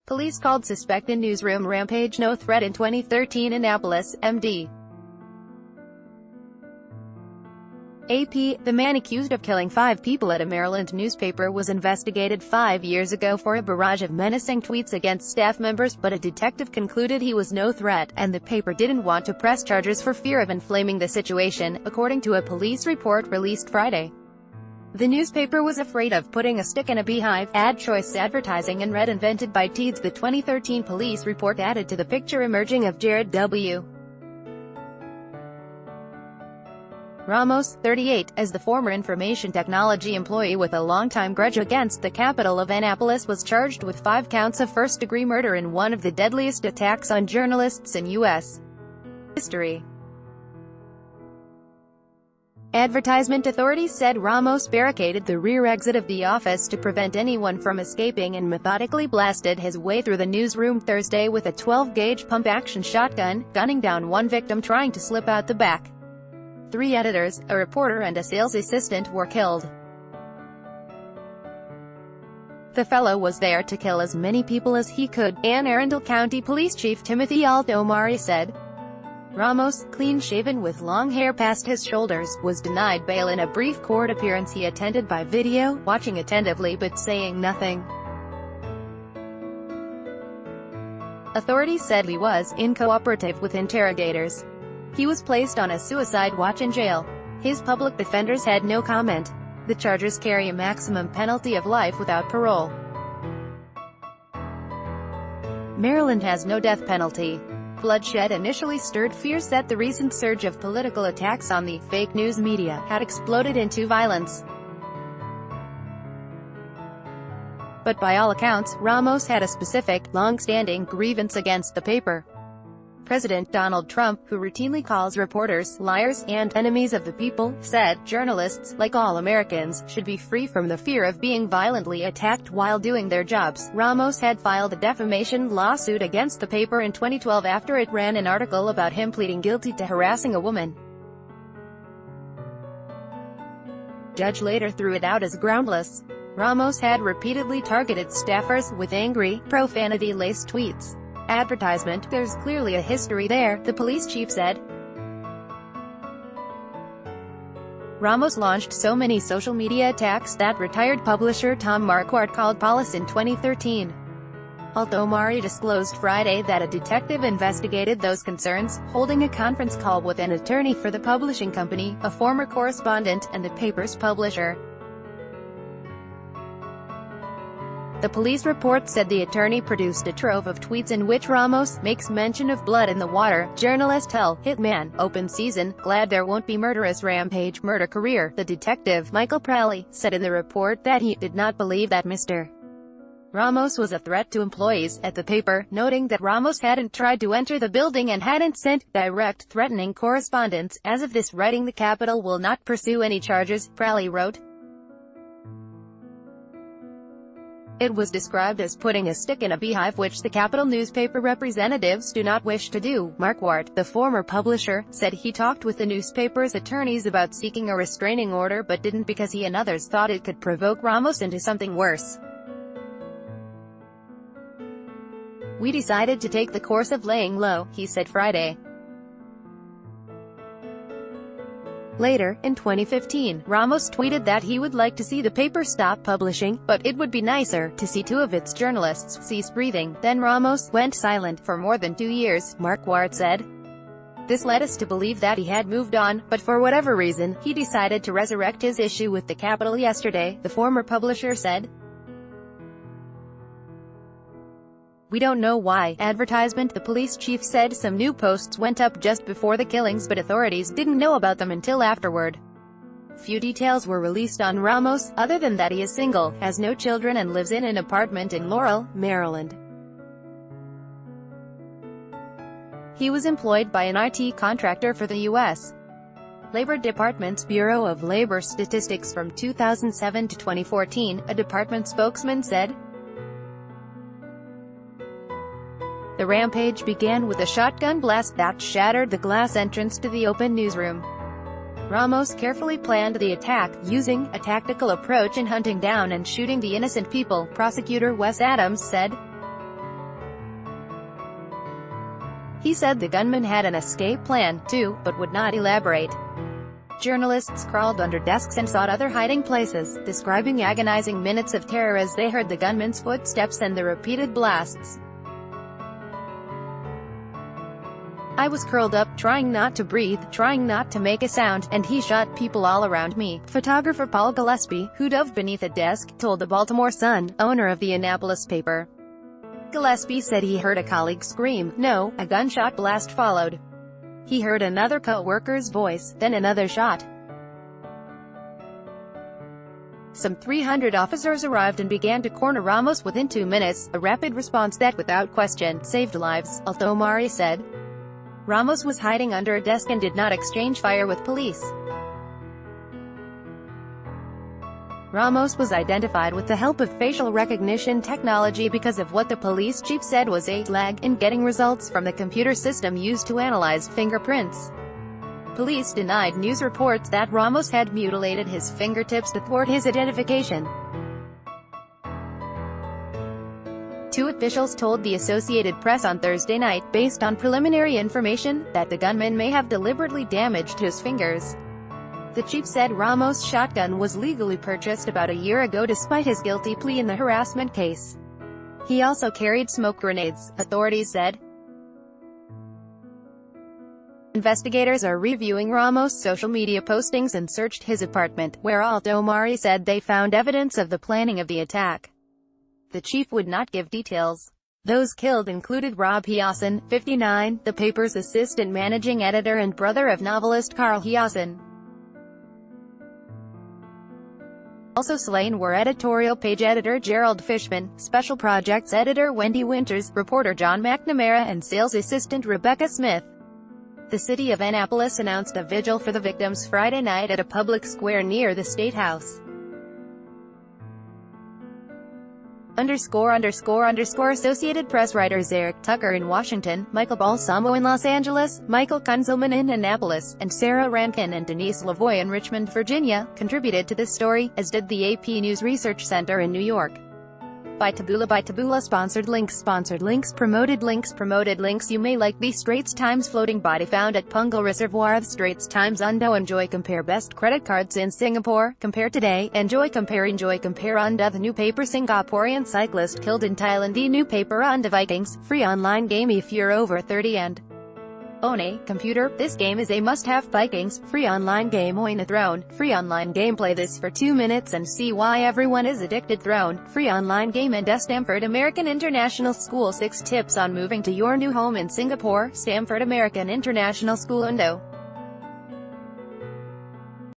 Police called suspect in newsroom rampage no threat in 2013 Annapolis, MD. AP, the man accused of killing 5 people at a Maryland newspaper was investigated 5 years ago for a barrage of menacing tweets against staff members, but a detective concluded he was no threat, and the paper didn't want to press charges for fear of inflaming the situation, according to a police report released Friday. The newspaper was afraid of putting a stick in a beehive. Ad choice advertising and red invented by teens. The 2013 police report added to the picture emerging of Jared W. Ramos, 38, as the former information technology employee with a longtime grudge against the capital of Annapolis, was charged with 5 counts of first-degree murder in one of the deadliest attacks on journalists in U.S. history. Advertisement authorities said Ramos barricaded the rear exit of the office to prevent anyone from escaping and methodically blasted his way through the newsroom Thursday with a 12-gauge pump-action shotgun, gunning down one victim trying to slip out the back. 3 editors, a reporter and a sales assistant were killed. The fellow was there to kill as many people as he could, Anne Arundel County Police Chief Timothy Omari said. Ramos, clean-shaven with long hair past his shoulders, was denied bail in a brief court appearance he attended by video, watching attentively but saying nothing. Authorities said he was uncooperative with interrogators. He was placed on a suicide watch in jail. His public defenders had no comment. The charges carry a maximum penalty of life without parole. Maryland has no death penalty. Bloodshed initially stirred fears that the recent surge of political attacks on the fake news media had exploded into violence. But by all accounts, Ramos had a specific, long-standing grievance against the paper. President Donald Trump, who routinely calls reporters liars and enemies of the people, said journalists, like all Americans, should be free from the fear of being violently attacked while doing their jobs. Ramos had filed a defamation lawsuit against the paper in 2012 after it ran an article about him pleading guilty to harassing a woman. The judge later threw it out as groundless. Ramos had repeatedly targeted staffers with angry, profanity-laced tweets. Advertisement, there's clearly a history there, the police chief said. Ramos launched so many social media attacks that retired publisher Tom Marquardt called police in 2013. Omari disclosed Friday that a detective investigated those concerns, holding a conference call with an attorney for the publishing company, a former correspondent, and the paper's publisher. The police report said the attorney produced a trove of tweets in which Ramos makes mention of blood in the water, journalist hell, hitman, open season, glad there won't be murderous rampage, murder career. The detective, Michael Pralley, said in the report that he did not believe that Mr. Ramos was a threat to employees at the paper, noting that Ramos hadn't tried to enter the building and hadn't sent direct threatening correspondence. As of this writing, the Capitol will not pursue any charges, Pralley wrote. It was described as putting a stick in a beehive, which the Capitol newspaper representatives do not wish to do. Marquardt, the former publisher, said he talked with the newspaper's attorneys about seeking a restraining order but didn't because he and others thought it could provoke Ramos into something worse. We decided to take the course of laying low, he said Friday. Later, in 2015, Ramos tweeted that he would like to see the paper stop publishing, but it would be nicer to see 2 of its journalists cease breathing. Then Ramos went silent for more than 2 years, Marquardt said. This led us to believe that he had moved on, but for whatever reason, he decided to resurrect his issue with the Capitol yesterday, the former publisher said. We don't know why. Advertisement, the police chief said some new posts went up just before the killings, but authorities didn't know about them until afterward. Few details were released on Ramos, other than that he is single, has no children and lives in an apartment in Laurel, Maryland. He was employed by an IT contractor for the U.S. Labor Department's Bureau of Labor Statistics from 2007 to 2014, a department spokesman said. The rampage began with a shotgun blast that shattered the glass entrance to the open newsroom. Ramos carefully planned the attack, using a tactical approach in hunting down and shooting the innocent people, prosecutor Wes Adams said. He said the gunman had an escape plan, too, but would not elaborate. Journalists crawled under desks and sought other hiding places, describing agonizing minutes of terror as they heard the gunman's footsteps and the repeated blasts. I was curled up, trying not to breathe, trying not to make a sound, and he shot people all around me. Photographer Paul Gillespie, who dove beneath a desk, told the Baltimore Sun, owner of the Annapolis paper. Gillespie said he heard a colleague scream, "No," a gunshot blast followed. He heard another co-worker's voice, then another shot. Some 300 officers arrived and began to corner Ramos within 2 minutes, a rapid response that, without question, saved lives, Altomari said. Ramos was hiding under a desk and did not exchange fire with police. Ramos was identified with the help of facial recognition technology because of what the police chief said was a lag in getting results from the computer system used to analyze fingerprints. Police denied news reports that Ramos had mutilated his fingertips to thwart his identification. Two officials told the Associated Press on Thursday night, based on preliminary information, that the gunman may have deliberately damaged his fingers. The chief said Ramos' shotgun was legally purchased about a year ago despite his guilty plea in the harassment case. He also carried smoke grenades, authorities said. Investigators are reviewing Ramos' social media postings and searched his apartment, where Altomari said they found evidence of the planning of the attack. The chief would not give details. Those killed included Rob Hiassen, 59, the paper's assistant managing editor and brother of novelist Carl Hiassen. Also slain were editorial page editor Gerald Fishman, special projects editor Wendy Winters, reporter John McNamara and sales assistant Rebecca Smith. The city of Annapolis announced a vigil for the victims Friday night at a public square near the State House. Associated Press writers Eric Tucker in Washington, Michael Balsamo in Los Angeles, Michael Kunzelman in Annapolis, and Sarah Rankin and Denise Lavoie in Richmond, Virginia, contributed to this story, as did the AP News Research Center in New York. By Taboola sponsored links promoted links You may like the Straits Times floating body found at Punggol Reservoir. The Straits Times Undo enjoy compare best credit cards in Singapore, compare today, enjoy compare Undo the new paper Singaporean cyclist killed in Thailand the new paper Undo Vikings, free online game if you're over 30 and own a computer. This game is a must-have. Vikings, free online game. Own a throne, free online game. Play this for 2 minutes and see why everyone is addicted. Throne, free online game. And Stamford American International School. 6 tips on moving to your new home in Singapore. Stamford American International School Undo.